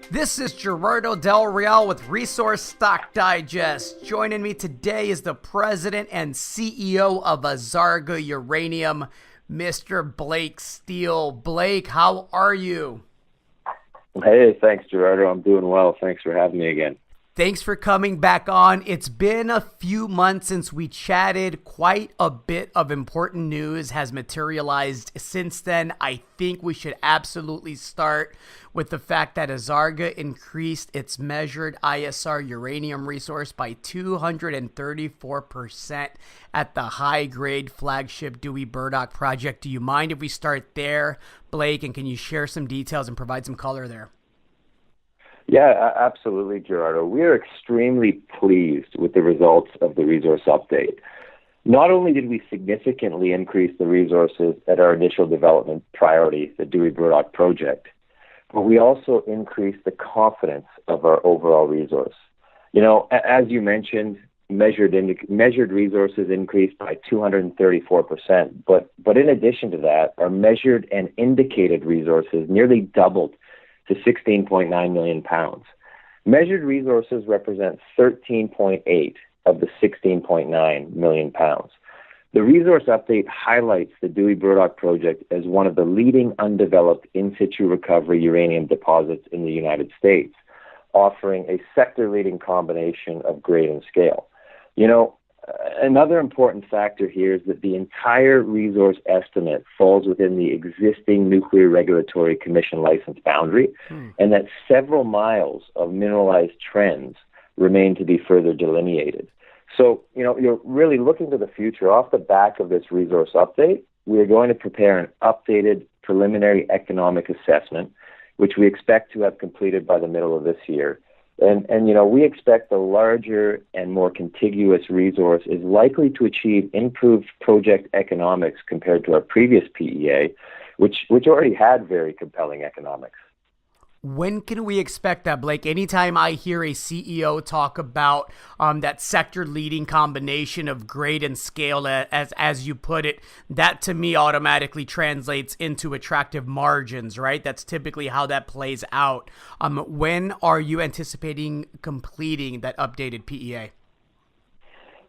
This is Gerardo Del Real with Resource Stock Digest. Joining me today is the president and CEO of Azarga Uranium, Mr. Blake Steele. Blake, how are you? Hey, thanks, Gerardo. I'm doing well. Thanks for having me again. Thanks for coming back on. It's been a few months since we chatted. Quite a bit of important news has materialized since then. I think we should absolutely start with the fact that Azarga increased its measured ISR uranium resource by 234% at the high-grade flagship Dewey Burdock project. Do you mind if we start there, Blake, and can you share some details and provide some color there? Yeah, absolutely, Gerardo. We are extremely pleased with the results of the resource update. Not only did we significantly increase the resources at our initial development priority, the Dewey Burdock project, but we also increased the confidence of our overall resource. You know, as you mentioned, measured resources increased by 234%, but in addition to that, our measured and indicated resources nearly doubled to 16.9 million pounds. Measured resources represent 13.8 of the 16.9 million pounds. The resource update highlights the Dewey Burdock project as one of the leading undeveloped in-situ recovery uranium deposits in the United States, offering a sector-leading combination of grade and scale. You know, another important factor here is that the entire resource estimate falls within the existing Nuclear Regulatory Commission license boundary, and that several miles of mineralized trends remain to be further delineated. So, you know, you're really looking to the future. Off the back of this resource update, we are going to prepare an updated preliminary economic assessment, which we expect to have completed by the middle of this year. And you know, we expect the larger and more contiguous resource is likely to achieve improved project economics compared to our previous PEA, which already had very compelling economics. When can we expect that, Blake? Anytime I hear a CEO talk about that sector-leading combination of grade and scale, as you put it, that to me automatically translates into attractive margins, right? That's typically how that plays out. When are you anticipating completing that updated PEA?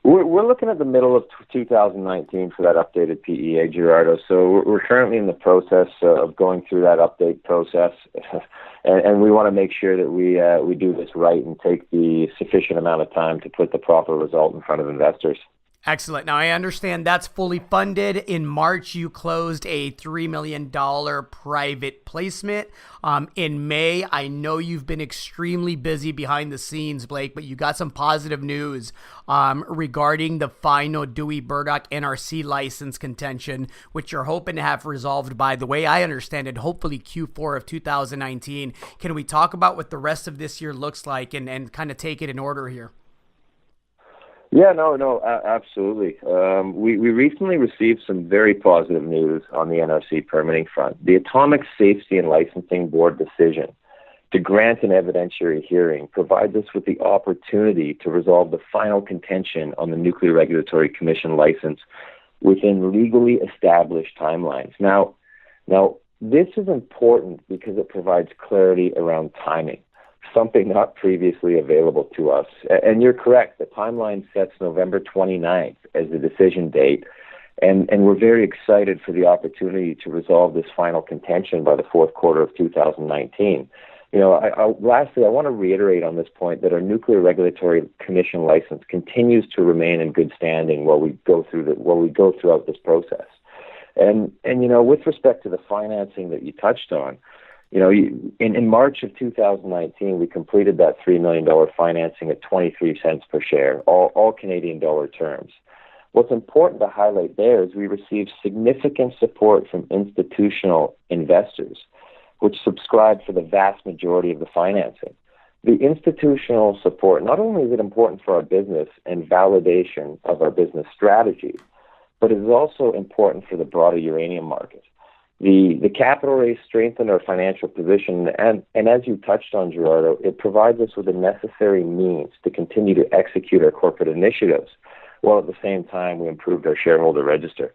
We're looking at the middle of 2019 for that updated PEA, Gerardo. So we're currently in the process of going through that update process, and we want to make sure that we do this right and take the sufficient amount of time to put the proper result in front of investors. Excellent. Now, I understand that's fully funded. In March, you closed a $3 million private placement. In May, I know you've been extremely busy behind the scenes, Blake, but you got some positive news regarding the final Dewey Burdock NRC license contention, which you're hoping to have resolved by, the way I understand it, hopefully Q4 of 2019. Can we talk about what the rest of this year looks like and kind of take it in order here? Yeah, no, absolutely. We recently received some very positive news on the NRC permitting front. The Atomic Safety and Licensing Board decision to grant an evidentiary hearing provides us with the opportunity to resolve the final contention on the Nuclear Regulatory Commission license within legally established timelines. Now, this is important because it provides clarity around timing, something not previously available to us. And you're correct, the timeline sets November 29th as the decision date, and we're very excited for the opportunity to resolve this final contention by the fourth quarter of 2019. You know, lastly, I want to reiterate on this point that our Nuclear Regulatory Commission license continues to remain in good standing while we go throughout this process. And you know, with respect to the financing that you touched on, you know, in March of 2019, we completed that $3 million financing at 23 cents per share, all Canadian dollar terms. What's important to highlight there is we received significant support from institutional investors, which subscribed for the vast majority of the financing. The institutional support, not only is it important for our business and validation of our business strategy, but it is also important for the broader uranium market. The capital raise strengthened our financial position, and as you touched on, Gerardo, it provides us with the necessary means to continue to execute our corporate initiatives, while at the same time we improved our shareholder register.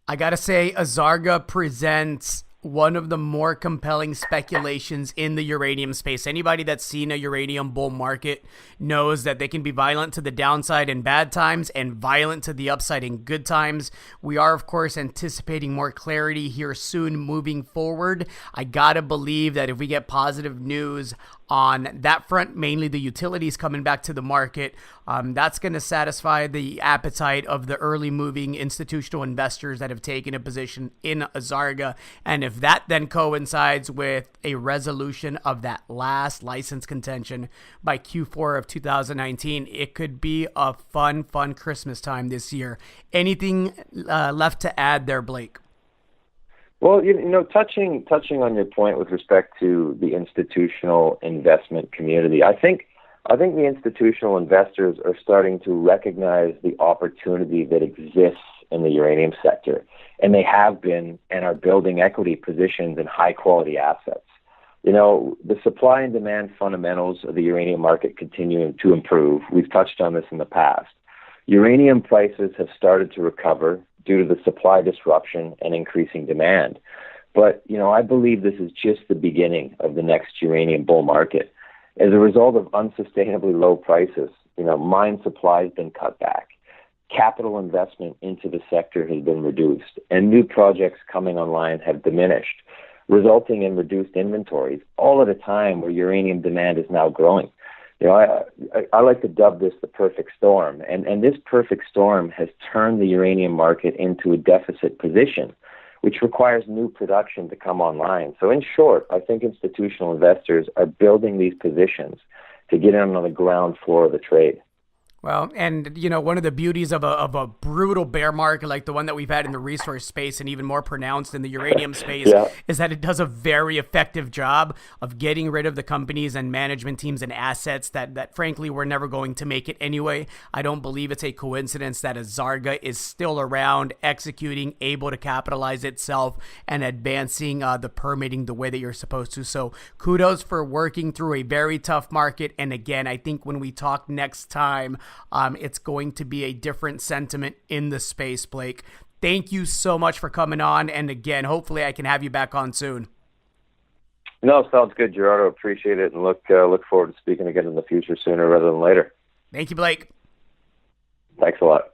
I got to say, Azarga presents one of the more compelling speculations in the uranium space. Anybody that's seen a uranium bull market knows that they can be violent to the downside in bad times and violent to the upside in good times. We are, of course, anticipating more clarity here soon moving forward. I gotta believe that if we get positive news on that front, mainly the utilities coming back to the market, that's going to satisfy the appetite of the early moving institutional investors that have taken a position in Azarga. And if that then coincides with a resolution of that last license contention by Q4 of 2019, it could be a fun Christmas time this year. Anything left to add there, Blake? Well, touching on your point with respect to the institutional investment community, I think the institutional investors are starting to recognize the opportunity that exists in the uranium sector, and they have been and are building equity positions in high quality assets. The supply and demand fundamentals of the uranium market continuing to improve. We've touched on this in the past. Uranium prices have started to recover due to the supply disruption and increasing demand. But, I believe this is just the beginning of the next uranium bull market. As a result of unsustainably low prices, mine supply has been cut back. Capital investment into the sector has been reduced, and new projects coming online have diminished, resulting in reduced inventories, all at a time where uranium demand is now growing. I like to dub this the perfect storm, and this perfect storm has turned the uranium market into a deficit position, which requires new production to come online. So in short, I think institutional investors are building these positions to get in on the ground floor of the trade. Well, and one of the beauties of a brutal bear market like the one that we've had in the resource space, and even more pronounced in the uranium space, is that it does a very effective job of getting rid of the companies and management teams and assets that frankly were never going to make it anyway. I don't believe it's a coincidence that Azarga is still around, executing, able to capitalize itself, and advancing the permitting the way that you're supposed to. So kudos for working through a very tough market. And again, I think when we talk next time, it's going to be a different sentiment in the space, Blake. Thank you so much for coming on. And again, hopefully I can have you back on soon. No, sounds good, Gerardo. Appreciate it, and look forward to speaking again in the future sooner rather than later. Thank you, Blake. Thanks a lot.